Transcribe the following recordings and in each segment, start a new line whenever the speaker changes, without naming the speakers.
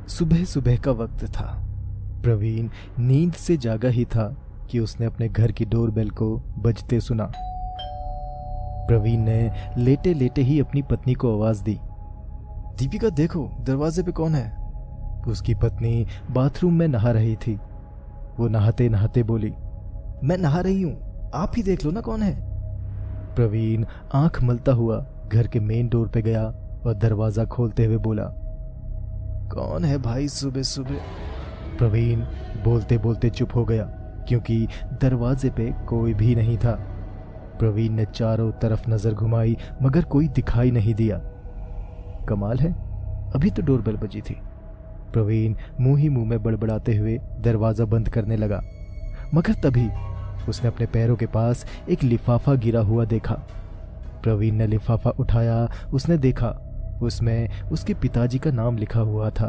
सुबह सुबह का वक्त था। प्रवीण नींद से जागा ही था कि उसने अपने घर की डोरबेल को बजते सुना। प्रवीण ने लेटे लेटे ही अपनी पत्नी को आवाज दी, दीपिका देखो दरवाजे पे कौन है। उसकी पत्नी बाथरूम में नहा रही थी। वो नहाते नहाते बोली, मैं नहा रही हूं, आप ही देख लो ना कौन है। प्रवीण आंख मलता हुआ घर के मेन डोर पे गया और दरवाजा खोलते हुए बोला, कौन है भाई सुबह सुबह। प्रवीण बोलते बोलते चुप हो गया क्योंकि दरवाजे पे कोई भी नहीं था। प्रवीण ने चारों तरफ नजर घुमाई मगर कोई दिखाई नहीं दिया। कमाल है, अभी तो डोरबेल बजी थी। प्रवीण मुंह ही मुंह में बड़बड़ाते हुए दरवाजा बंद करने लगा मगर तभी उसने अपने पैरों के पास एक लिफाफा गिरा हुआ देखा। प्रवीण ने लिफाफा उठाया। उसने देखा उसमें उसके पिताजी का नाम लिखा हुआ था।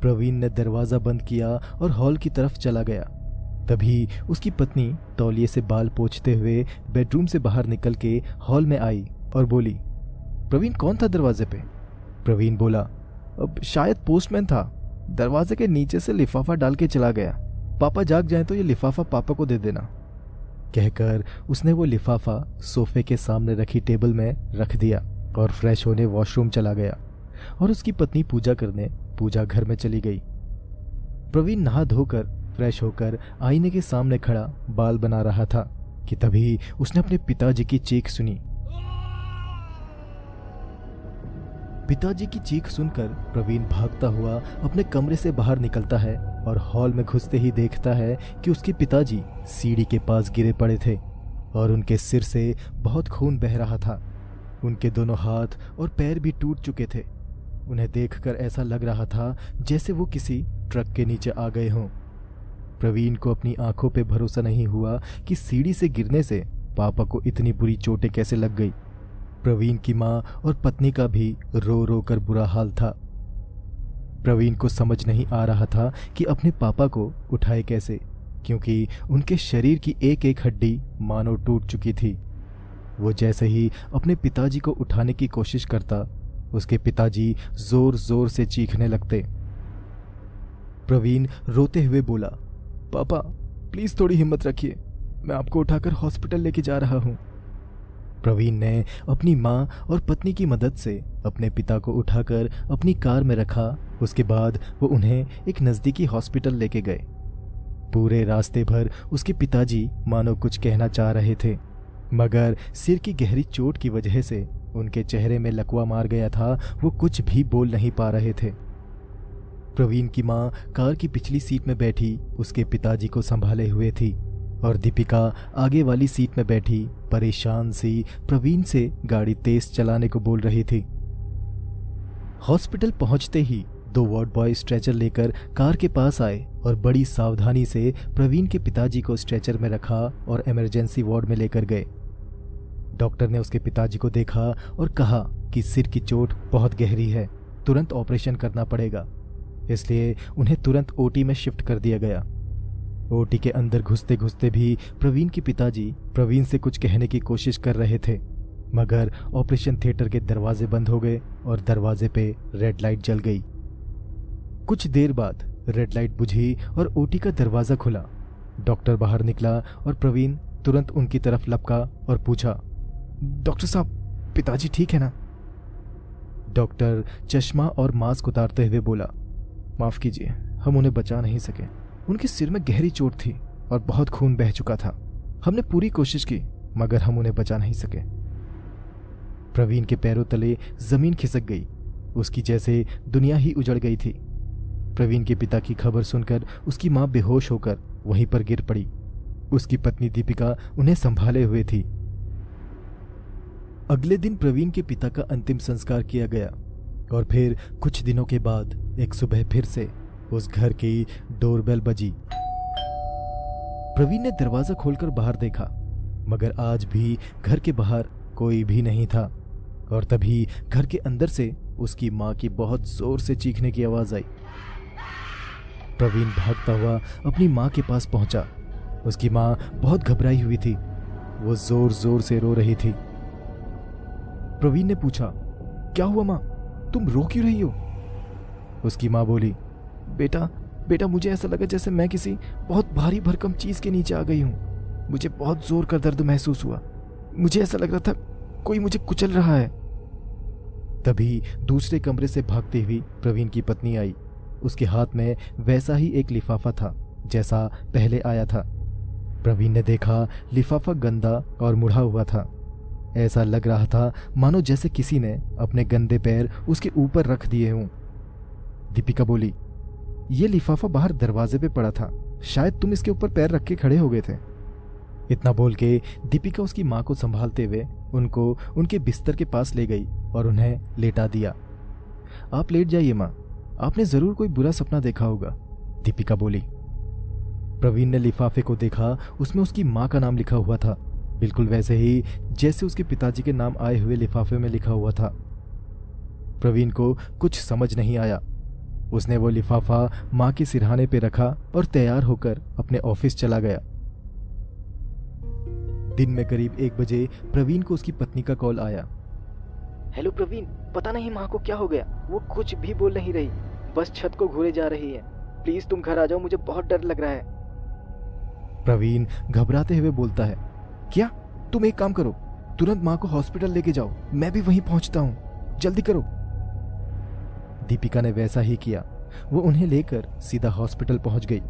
प्रवीण ने दरवाजा बंद किया और हॉल की तरफ चला गया। तभी उसकी पत्नी तौलिए से बाल पोंछते हुए बेडरूम से बाहर निकल के हॉल में आई और बोली, प्रवीण कौन था दरवाजे पे। प्रवीण बोला, अब शायद पोस्टमैन था, दरवाजे के नीचे से लिफाफा डाल के चला गया। पापा जाग जाए तो ये लिफाफा पापा को दे देना। कहकर उसने वो लिफाफा सोफे के सामने रखी टेबल में रख दिया और फ्रेश होने वॉशरूम चला गया और उसकी पत्नी पूजा करने पूजा घर में चली गई। प्रवीण नहा धोकर फ्रेश होकर आईने के सामने खड़ा बाल बना रहा था कि तभी उसने अपने पिताजी की चीख सुनी। पिताजी की चीख सुनकर प्रवीण भागता हुआ अपने कमरे से बाहर निकलता है और हॉल में घुसते ही देखता है कि उसके पिताजी सीढ़ी के पास गिरे पड़े थे और उनके सिर से बहुत खून बह रहा था। उनके दोनों हाथ और पैर भी टूट चुके थे। उन्हें देखकर ऐसा लग रहा था जैसे वो किसी ट्रक के नीचे आ गए हों। प्रवीण को अपनी आंखों पे भरोसा नहीं हुआ कि सीढ़ी से गिरने से पापा को इतनी बुरी चोटें कैसे लग गई। प्रवीण की माँ और पत्नी का भी रो रो कर बुरा हाल था। प्रवीण को समझ नहीं आ रहा था कि अपने पापा को उठाए कैसे, क्योंकि उनके शरीर की एक एक हड्डी मानो टूट चुकी थी। वो जैसे ही अपने पिताजी को उठाने की कोशिश करता, उसके पिताजी जोर जोर से चीखने लगते। प्रवीण रोते हुए बोला, पापा प्लीज थोड़ी हिम्मत रखिए, मैं आपको उठाकर हॉस्पिटल लेके जा रहा हूं। प्रवीण ने अपनी माँ और पत्नी की मदद से अपने पिता को उठाकर अपनी कार में रखा। उसके बाद वो उन्हें एक नज़दीकी हॉस्पिटल लेके गए। पूरे रास्ते भर उसके पिताजी मानो कुछ कहना चाह रहे थे मगर सिर की गहरी चोट की वजह से उनके चेहरे में लकवा मार गया था। वो कुछ भी बोल नहीं पा रहे थे। प्रवीण की माँ कार की पिछली सीट में बैठी उसके पिताजी को संभाले हुए थी और दीपिका आगे वाली सीट में बैठी परेशान सी प्रवीण से गाड़ी तेज चलाने को बोल रही थी। हॉस्पिटल पहुंचते ही 2 वार्ड बॉय स्ट्रेचर लेकर कार के पास आए और बड़ी सावधानी से प्रवीण के पिताजी को स्ट्रेचर में रखा और इमरजेंसी वार्ड में लेकर गए। डॉक्टर ने उसके पिताजी को देखा और कहा कि सिर की चोट बहुत गहरी है, तुरंत ऑपरेशन करना पड़ेगा, इसलिए उन्हें तुरंत ओटी में शिफ्ट कर दिया गया। ओटी के अंदर घुसते घुसते भी प्रवीण के पिताजी प्रवीण से कुछ कहने की कोशिश कर रहे थे मगर ऑपरेशन थिएटर के दरवाजे बंद हो गए और दरवाजे पे रेड लाइट जल गई। कुछ देर बाद रेड लाइट बुझी और ओटी का दरवाजा खुला। डॉक्टर बाहर निकला और प्रवीण तुरंत उनकी तरफ लपका और पूछा, डॉक्टर साहब पिताजी ठीक है ना। डॉक्टर चश्मा और मास्क उतारते हुए बोला, माफ कीजिए, हम उन्हें बचा नहीं सके। उनके सिर में गहरी चोट थी और बहुत खून बह चुका था। हमने पूरी कोशिश की मगर हम उन्हें बचा नहीं सके। प्रवीण के पैरों तले जमीन खिसक गई। उसकी जैसे दुनिया ही उजड़ गई थी। प्रवीण के पिता की खबर सुनकर उसकी मां बेहोश होकर वहीं पर गिर पड़ी। उसकी पत्नी दीपिका उन्हें संभाले हुए थी। अगले दिन प्रवीण के पिता का अंतिम संस्कार किया गया और फिर कुछ दिनों के बाद एक सुबह फिर से उस घर की डोरबेल बजी। प्रवीण ने दरवाजा खोलकर बाहर देखा मगर आज भी घर के बाहर कोई भी नहीं था और तभी घर के अंदर से उसकी मां की बहुत जोर से चीखने की आवाज आई। प्रवीण भागता हुआ अपनी मां के पास पहुंचा। उसकी मां बहुत घबराई हुई थी। वो जोर जोर से रो रही थी। प्रवीण ने पूछा, क्या हुआ मां, तुम रो क्यों रही हो। उसकी माँ बोली, बेटा बेटा मुझे ऐसा लगा जैसे मैं किसी बहुत भारी भरकम चीज के नीचे आ गई हूँ। मुझे बहुत जोर का दर्द महसूस हुआ। मुझे ऐसा लग रहा था कोई मुझे कुचल रहा है। तभी दूसरे कमरे से भागती हुई प्रवीण की पत्नी आई। उसके हाथ में वैसा ही एक लिफाफा था जैसा पहले आया था। प्रवीण ने देखा लिफाफा गंदा और मुड़ा हुआ था। ऐसा लग रहा था मानो जैसे किसी ने अपने गंदे पैर उसके ऊपर रख दिए हों। दीपिका बोली, ये लिफाफा बाहर दरवाजे पे पड़ा था, शायद तुम इसके ऊपर पैर रख के खड़े हो गए थे। इतना बोल के दीपिका उसकी माँ को संभालते हुए उनको उनके बिस्तर के पास ले गई और उन्हें लेटा दिया। आप लेट जाइए माँ, आपने जरूर कोई बुरा सपना देखा होगा, दीपिका बोली। प्रवीण ने लिफाफे को देखा। उसमें उसकी माँ का नाम लिखा हुआ था, बिल्कुल वैसे ही जैसे उसके पिताजी के नाम आए हुए लिफाफे में लिखा हुआ था। प्रवीण को कुछ समझ नहीं आया। उसने वो लिफाफा माँ के सिरहाने पे रखा और तैयार होकर अपने ऑफिस चला गया। दिन में करीब 1 बजे प्रवीण को उसकी पत्नी का कॉल आया।
हेलो प्रवीण, पता नहीं माँ को क्या हो गया, वो कुछ भी बोल नहीं रही, बस छत को घूरे जा रही है। प्लीज तुम घर आ जाओ, मुझे बहुत डर लग रहा है।
प्रवीण घबराते हुए बोलता है, क्या? तुम एक काम करो, तुरंत माँ को हॉस्पिटल लेके जाओ, मैं भी वहीं पहुंचता हूं, जल्दी करो। दीपिका ने वैसा ही किया। वो उन्हें लेकर सीधा हॉस्पिटल पहुंच गई।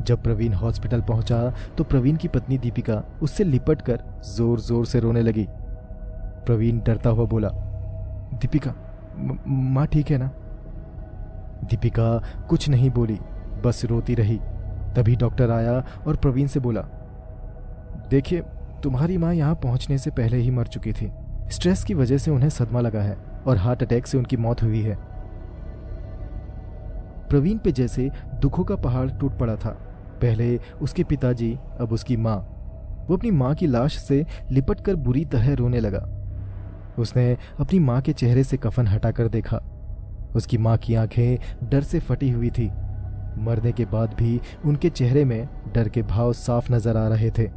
जब प्रवीण हॉस्पिटल पहुंचा तो प्रवीण की पत्नी दीपिका उससे लिपटकर जोर जोर से रोने लगी। प्रवीण डरता हुआ बोला, दीपिका माँ ठीक है ना? दीपिका कुछ नहीं बोली, बस रोती रही। तभी डॉक्टर आया और प्रवीण से बोला, देखिए तुम्हारी माँ यहाँ पहुंचने से पहले ही मर चुकी थी। स्ट्रेस की वजह से उन्हें सदमा लगा है और हार्ट अटैक से उनकी मौत हुई है। प्रवीण पे जैसे दुखों का पहाड़ टूट पड़ा था। पहले उसके पिताजी, अब उसकी माँ। वो अपनी माँ की लाश से लिपटकर बुरी तरह रोने लगा। उसने अपनी माँ के चेहरे से कफन हटाकर देखा। उसकी माँ की आंखें डर से फटी हुई थी। मरने के बाद भी उनके चेहरे में डर के भाव साफ नजर आ रहे थे।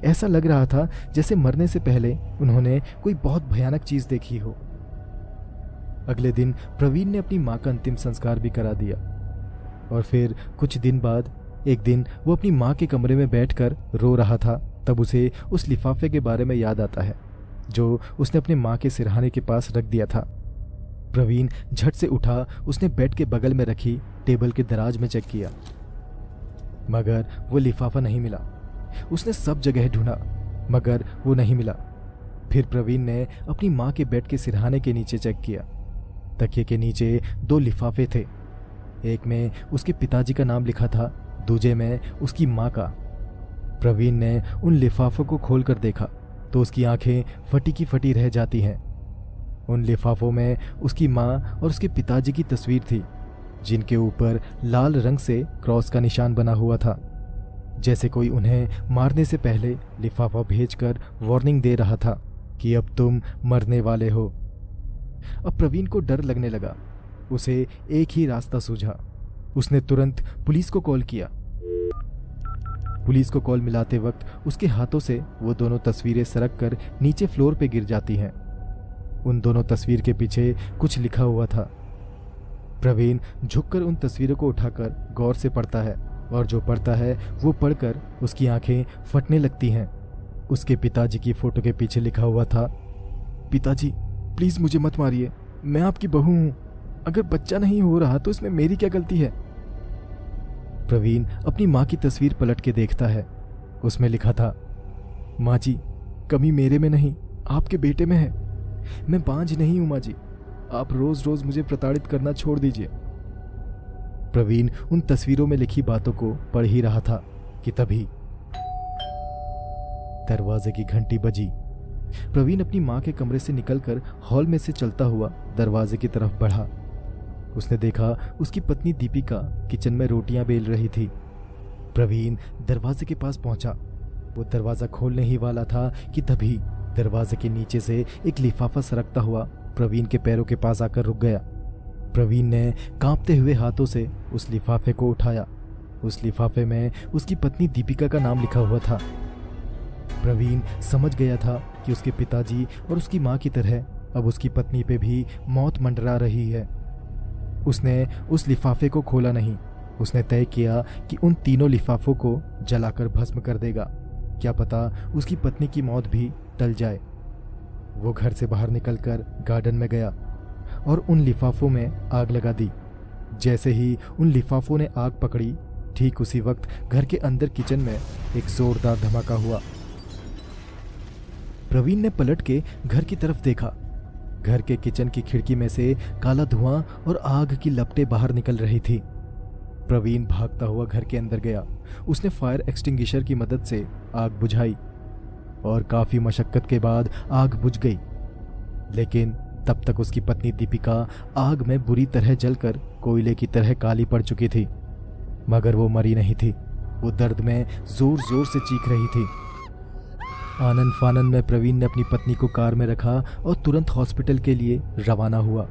ऐसा लग रहा था जैसे मरने से पहले उन्होंने कोई बहुत भयानक चीज देखी हो। अगले दिन प्रवीण ने अपनी माँ का अंतिम संस्कार भी करा दिया। और फिर कुछ दिन बाद एक दिन वो अपनी माँ के कमरे में बैठकर रो रहा था। तब उसे उस लिफाफे के बारे में याद आता है जो उसने अपने माँ के सिरहाने के पास रख दिया था। प्रवीण झट से उठा। उसने बेड के बगल में रखी टेबल के दराज में चेक किया, मगर वो लिफाफा नहीं मिला। उसने सब जगह ढूंढा, मगर वो नहीं मिला। फिर प्रवीण ने अपनी माँ के बेड के सिरहाने के नीचे चेक किया। तकिए के नीचे 2 लिफाफे थे। एक में उसके पिताजी का नाम लिखा था, दूजे में उसकी माँ का। प्रवीण ने उन लिफाफों को खोलकर देखा तो उसकी आंखें फटी की फटी रह जाती हैं। उन लिफाफों में उसकी माँ और उसके पिताजी की तस्वीर थी, जिनके ऊपर लाल रंग से क्रॉस का निशान बना हुआ था, जैसे कोई उन्हें मारने से पहले लिफाफा भेजकर वार्निंग दे रहा था कि अब तुम मरने वाले हो। अब प्रवीण को डर लगने लगा। उसे एक ही रास्ता सूझा। उसने तुरंत पुलिस को कॉल किया। पुलिस को कॉल मिलाते वक्त उसके हाथों से वो दोनों तस्वीरें सरक कर नीचे फ्लोर पे गिर जाती हैं। उन दोनों तस्वीर के पीछे कुछ लिखा हुआ था। प्रवीण झुककर उन तस्वीरों को उठाकर गौर से पढ़ता है और जो पढ़ता है वो पढ़कर उसकी आंखें फटने लगती हैं। उसके पिताजी की फोटो के पीछे लिखा हुआ था, पिताजी प्लीज मुझे मत मारिए, मैं आपकी बहू हूं। अगर बच्चा नहीं हो रहा तो इसमें मेरी क्या गलती है? प्रवीण अपनी माँ की तस्वीर पलट के देखता है। उसमें लिखा था, माँ जी कमी मेरे में नहीं आपके बेटे में है। मैं बांझ नहीं हूं माँ जी, आप रोज रोज मुझे प्रताड़ित करना छोड़ दीजिए। प्रवीण उन तस्वीरों में लिखी बातों को पढ़ ही रहा था कि तभी दरवाजे की घंटी बजी। प्रवीण अपनी माँ के कमरे से निकलकर हॉल में से चलता हुआ दरवाजे की तरफ बढ़ा। उसने देखा उसकी पत्नी दीपिका किचन में रोटियां बेल रही थी। प्रवीण दरवाजे के पास पहुंचा। वो दरवाजा खोलने ही वाला था कि तभी दरवाजे के नीचे से एक लिफाफा सरकता हुआ प्रवीण के पैरों के पास आकर रुक गया। प्रवीण ने कांपते हुए हाथों से उस लिफाफे को उठाया। उस लिफाफे में उसकी पत्नी दीपिका का नाम लिखा हुआ था। प्रवीण समझ गया था कि उसके पिताजी और उसकी माँ की तरह अब उसकी पत्नी पे भी मौत मंडरा रही है। उसने उस लिफाफे को खोला नहीं। उसने तय किया कि उन तीनों लिफाफों को जलाकर भस्म कर देगा। क्या पता उसकी पत्नी की मौत भी टल जाए। वो घर से बाहर निकलकर गार्डन में गया और उन लिफाफों में आग लगा दी। जैसे ही उन लिफाफों ने आग पकड़ी, ठीक उसी वक्त घर के अंदर किचन में एक जोरदार धमाका हुआ। प्रवीण ने पलट के घर की तरफ देखा। घर के किचन की खिड़की में से काला धुआं और आग की लपटें बाहर निकल रही थी। प्रवीण भागता हुआ घर के अंदर गया। उसने फायर एक्सटिंग्विशर की मदद से आग बुझाई और काफी मशक्कत के बाद आग बुझ गई। लेकिन तब तक उसकी पत्नी दीपिका आग में बुरी तरह जलकर कोयले की तरह काली पड़ चुकी थी। मगर वो मरी नहीं थी। वो दर्द में जोर जोर से चीख रही थी। आनन फानन में प्रवीण ने अपनी पत्नी को कार में रखा और तुरंत हॉस्पिटल के लिए रवाना हुआ।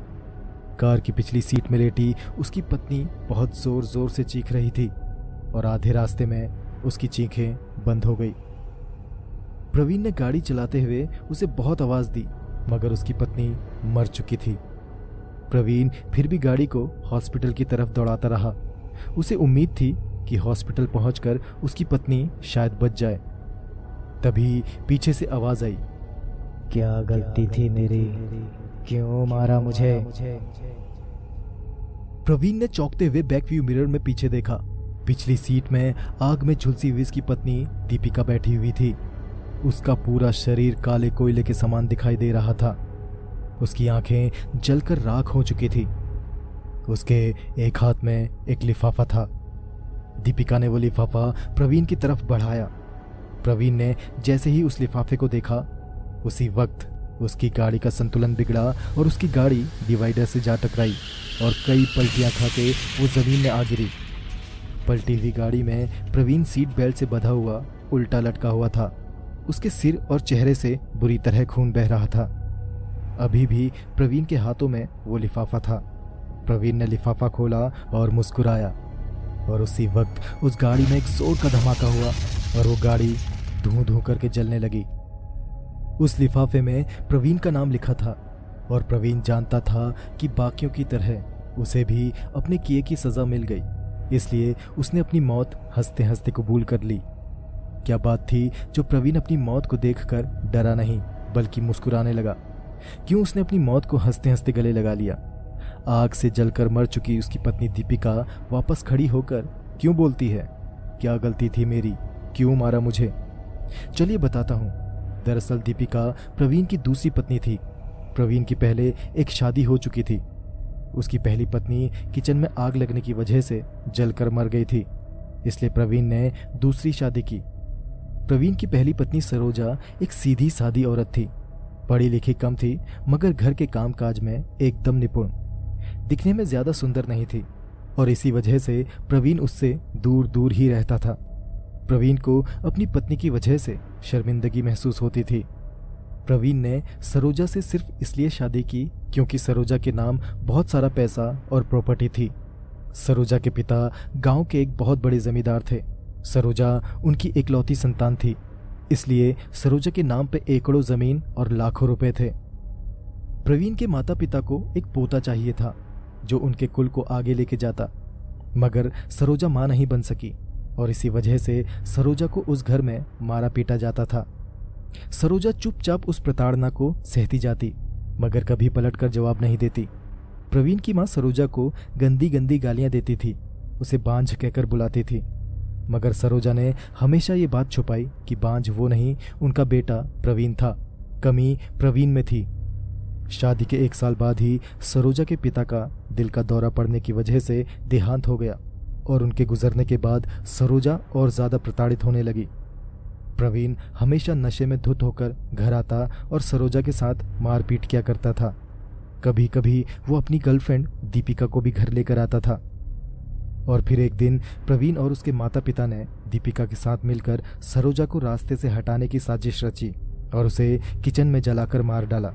कार की पिछली सीट में लेटी उसकी पत्नी बहुत जोर जोर से चीख रही थी और आधे रास्ते में उसकी चीखें बंद हो गई। प्रवीण ने गाड़ी चलाते हुए उसे बहुत आवाज दी, मगर उसकी पत्नी मर चुकी थी। प्रवीण फिर भी गाड़ी को हॉस्पिटल की तरफ दौड़ाता रहा। उसे उम्मीद थी कि हॉस्पिटल पहुंचकर उसकी पत्नी शायद बच जाए। तभी पीछे से आवाज आई,
क्या गलती थी मेरी, क्यों मारा मुझे?
प्रवीण ने चौंकते हुए बैक व्यू मिरर में पीछे देखा। पिछली सीट में आग में झुलसी हुई उसकी पत्नी दीपिका बैठी हुई थी। उसका पूरा शरीर काले कोयले के समान दिखाई दे रहा था। उसकी आंखें जलकर राख हो चुकी थी। उसके एक हाथ में एक लिफाफा था। दीपिका ने वो लिफाफा प्रवीण की तरफ बढ़ाया। प्रवीण ने जैसे ही उस लिफाफे को देखा, उसी वक्त उसकी गाड़ी का संतुलन बिगड़ा और उसकी गाड़ी डिवाइडर से जा टकराई और कई पलटियां खाके वो जमीन में आ गिरी। पलटी हुई गाड़ी में प्रवीण सीट बेल्ट से बंधा हुआ उल्टा लटका हुआ था। उसके सिर और चेहरे से बुरी तरह खून बह रहा था। अभी भी प्रवीण के हाथों में वो लिफाफा था। प्रवीण ने लिफाफा खोला और मुस्कुराया और उसी वक्त उस गाड़ी में एक जोर का धमाका हुआ और वो गाड़ी धूं धूं करके जलने लगी। उस लिफाफे में प्रवीण का नाम लिखा था और प्रवीण जानता था कि बाकियों की तरह उसे भी अपने किए की सजा मिल गई, इसलिए उसने अपनी मौत हंसते हंसते कबूल कर ली। क्या बात थी जो प्रवीण अपनी मौत को देखकर डरा नहीं बल्कि मुस्कुराने लगा? क्यों उसने अपनी मौत को हंसते हंसते गले लगा लिया? आग से जलकर मर चुकी उसकी पत्नी दीपिका वापस खड़ी होकर क्यों बोलती है, क्या गलती थी मेरी, क्यों मारा मुझे? चलिए बताता हूँ। दरअसल दीपिका प्रवीण की दूसरी पत्नी थी। प्रवीण की पहले एक शादी हो चुकी थी। उसकी पहली पत्नी किचन में आग लगने की वजह से जलकर मर गई थी, इसलिए प्रवीण ने दूसरी शादी की। प्रवीण की पहली पत्नी सरोजा एक सीधी सादी औरत थी। पढ़ी लिखी कम थी, मगर घर के कामकाज में एकदम निपुण। दिखने में ज्यादा सुंदर नहीं थी और इसी वजह से प्रवीण उससे दूर दूर ही रहता था। प्रवीण को अपनी पत्नी की वजह से शर्मिंदगी महसूस होती थी। प्रवीण ने सरोजा से सिर्फ इसलिए शादी की क्योंकि सरोजा के नाम बहुत सारा पैसा और प्रॉपर्टी थी। सरोजा के पिता गांव के एक बहुत बड़े जमींदार थे। सरोजा उनकी इकलौती संतान थी, इसलिए सरोजा के नाम पे एकड़ों जमीन और लाखों रुपए थे। प्रवीण के माता पिता को एक पोता चाहिए था जो उनके कुल को आगे लेके जाता, मगर सरोजा मां नहीं बन सकी और इसी वजह से सरोजा को उस घर में मारा पीटा जाता था। सरोजा चुपचाप उस प्रताड़ना को सहती जाती, मगर कभी पलटकर जवाब नहीं देती। प्रवीण की मां सरोजा को गंदी गंदी गालियां देती थी, उसे बांझ कहकर बुलाती थी, मगर सरोजा ने हमेशा ये बात छुपाई कि बांझ वो नहीं, उनका बेटा प्रवीण था। कमी प्रवीण में थी। शादी के 1 साल बाद ही सरोजा के पिता का दिल का दौरा पड़ने की वजह से देहांत हो गया और उनके गुजरने के बाद सरोजा और ज्यादा प्रताड़ित होने लगी। प्रवीण हमेशा नशे में धुत होकर घर आता और सरोजा के साथ मारपीट किया करता था। कभी कभी वो अपनी गर्लफ्रेंड दीपिका को भी घर लेकर आता था। और फिर एक दिन प्रवीण और उसके माता पिता ने दीपिका के साथ मिलकर सरोजा को रास्ते से हटाने की साजिश रची और उसे किचन में जलाकर मार डाला।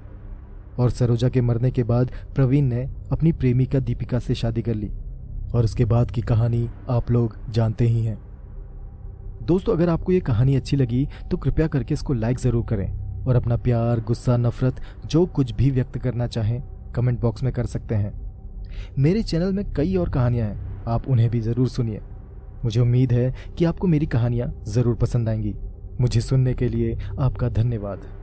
और सरोजा के मरने के बाद प्रवीण ने अपनी प्रेमिका दीपिका से शादी कर ली और उसके बाद की कहानी आप लोग जानते ही हैं। दोस्तों, अगर आपको ये कहानी अच्छी लगी तो कृपया करके इसको लाइक ज़रूर करें और अपना प्यार, गुस्सा, नफरत जो कुछ भी व्यक्त करना चाहें कमेंट बॉक्स में कर सकते हैं। मेरे चैनल में कई और कहानियां हैं, आप उन्हें भी ज़रूर सुनिए। मुझे उम्मीद है कि आपको मेरी कहानियां ज़रूर पसंद आएंगी। मुझे सुनने के लिए आपका धन्यवाद।